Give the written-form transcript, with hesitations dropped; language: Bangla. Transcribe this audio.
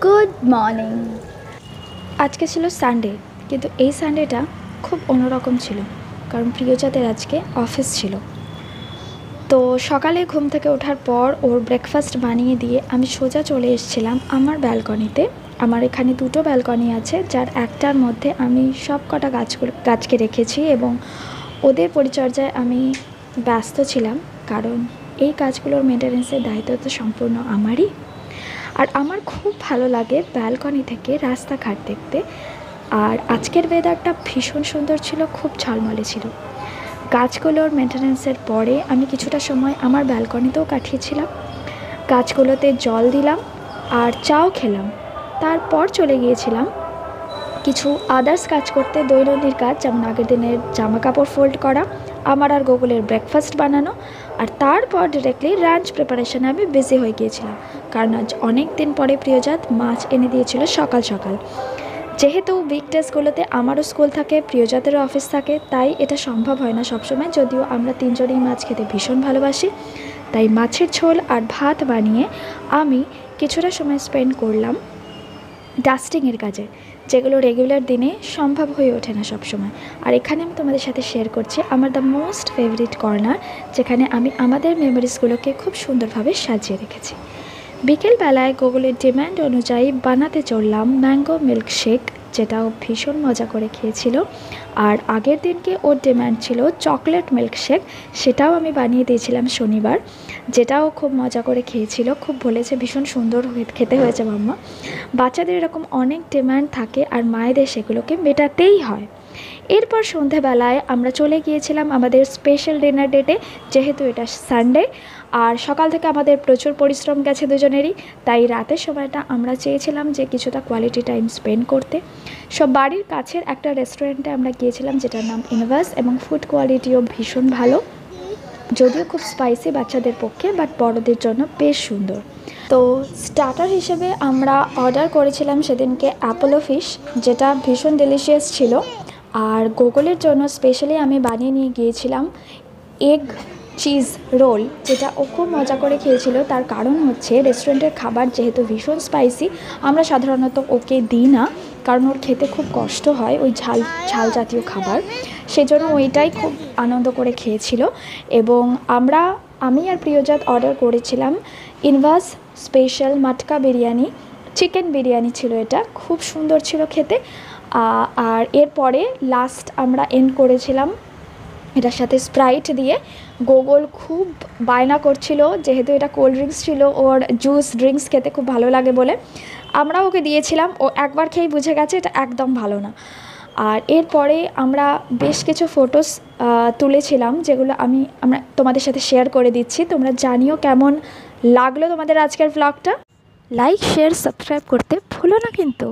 Good morning. আজকে ছিল সানডে, কিন্তু এই সানডেটা খুব অন্যরকম ছিল, কারণ প্রিয়জাদের আজকে অফিস ছিল। তো সকালে ঘুম থেকে ওঠার পর ওর ব্রেকফাস্ট বানিয়ে দিয়ে আমি সোজা চলে এসেছিলাম আমার ব্যালকনিতে। আমার এখানে দুটো ব্যালকনি আছে, যার একটার মধ্যে আমি সব কটা গাছকে রেখেছি এবং ওদের পরিচর্যায় আমি ব্যস্ত ছিলাম, কারণ এই গাছগুলোর মেনটেন্যান্সের দায়িত্ব তো সম্পূর্ণ আমারই। আর আমার খুব ভালো লাগে ব্যালকনি থেকে রাস্তাঘাট দেখতে। আর আজকের ওয়েদারটা ভীষণ সুন্দর ছিল, খুব ঝলমলে ছিল। গাছগুলোর মেনটেন্যান্সের পরে আমি কিছুটা সময় আমার ব্যালকনিতেও কাটিয়েছিলাম, গাছগুলোতে জল দিলাম আর চাও খেলাম। তারপর চলে গিয়েছিলাম কিছু আদার্স কাজ করতে, দৈনন্দিন কাজ, যেমন আগের দিনের জামা কাপড় ফোল্ড করা, আমার আর গুগলের ব্রেকফাস্ট বানানো। আর তারপর ডিরেক্টলি লাঞ্চ প্রিপারেশনে আমি বিজি হয়ে গিয়েছিলাম, কারণ আজ অনেক দিন পরে প্রিয়জাত মাছ এনে দিয়েছিল সকাল সকাল। যেহেতু উইকডেজগুলোতে আমারও স্কুল থাকে, প্রিয়জাতেরও অফিস থাকে, তাই এটা সম্ভব হয় না সবসময়, যদিও আমরা তিনজনেই মাছ খেতে ভীষণ ভালোবাসি। তাই মাছের ঝোল আর ভাত বানিয়ে আমি কিছুটা সময় স্পেন্ড করলাম ডাস্টিংয়ের কাজে, যেগুলো রেগুলার দিনে সম্ভব হয়ে ওঠে না সবসময়। আর এখানে আমি তোমাদের সাথে শেয়ার করছি আমার দ্য মোস্ট ফেভারিট কর্নার, যেখানে আমি আমাদের মেমোরিজগুলোকে খুব সুন্দরভাবে সাজিয়ে রেখেছি। বিকেলবেলায় গুগলের ডিম্যান্ড অনুযায়ী বানাতে চললাম ম্যাঙ্গো মিল্কশেক, যেটাও ভীষণ মজা করে খেয়েছিল। আর আগের দিনকে ওর ডিম্যান্ড ছিল চকলেট মিল্কশেক, সেটাও আমি বানিয়ে দিয়েছিলাম শনিবার, যেটাও খুব মজা করে খেয়েছিল, খুব বলেছে ভীষণ সুন্দর খেতে হয়েছে মাম্মা। বাচ্চাদের এরকম অনেক ডিম্যান্ড থাকে আর মায়েদের সেগুলোকে মেটাতেই হয়। এরপর সন্ধেবেলায় আমরা চলে গিয়েছিলাম আমাদের স্পেশাল ডিনার ডেটে, যেহেতু এটা সানডে আর সকাল থেকে আমাদের প্রচুর পরিশ্রম গেছে দুজনেরই, তাই রাতের সময়টা আমরা চেয়েছিলাম যে কিছুটা কোয়ালিটি টাইম স্পেন্ড করতে। সব বাড়ির কাছের একটা রেস্টুরেন্টে আমরা গিয়েছিলাম, যেটার নাম ইনভাস, এবং ফুড কোয়ালিটিও ভীষণ ভালো, যদিও খুব স্পাইসি বাচ্চাদের পক্ষে, বাট বড়দের জন্য বেশ সুন্দর। তো স্টার্টার হিসেবে আমরা অর্ডার করেছিলাম সেদিনকে অ্যাপোলো ফিশ, যেটা ভীষণ ডেলিশিয়াস ছিল। আর গুগলের জন্য স্পেশালি আমি বানিয়ে নিয়ে গিয়েছিলাম এগ চিজ রোল, যেটা ও খুব মজা করে খেয়েছিল। তার কারণ হচ্ছে রেস্টুরেন্টের খাবার যেহেতু ভীষণ স্পাইসি, আমরা সাধারণত ওকে দিই না, কারণ ওর খেতে খুব কষ্ট হয় ওই ঝাল জাতীয় খাবার, সেজন্য ওইটাই খুব আনন্দ করে খেয়েছিল। এবং আমি আর প্রিয়জাত অর্ডার করেছিলাম ইনভাস স্পেশাল মাটকা বিরিয়ানি, চিকেন বিরিয়ানি ছিল এটা, খুব সুন্দর ছিল খেতে। আর এরপরে লাস্ট আমরা এন্ড করেছিলাম এটার সাথে স্প্রাইট দিয়ে। গুগল খুব বায়না করছিল, যেহেতু এটা কোল্ড ড্রিঙ্কস ছিল, ওর জুস ড্রিঙ্কস খেতে খুব ভালো লাগে বলে আমরা ওকে দিয়েছিলাম। ও একবার খেয়েই বুঝে গেছে এটা একদম ভালো না। আর এরপরে আমরা বেশ কিছু ফটোস তুলেছিলাম, যেগুলো আমরা তোমাদের সাথে শেয়ার করে দিচ্ছি। তোমরা জানিও কেমন লাগলো তোমাদের আজকের ব্লগটা। লাইক, শেয়ার, সাবস্ক্রাইব করতে ভুলো না কিন্তু।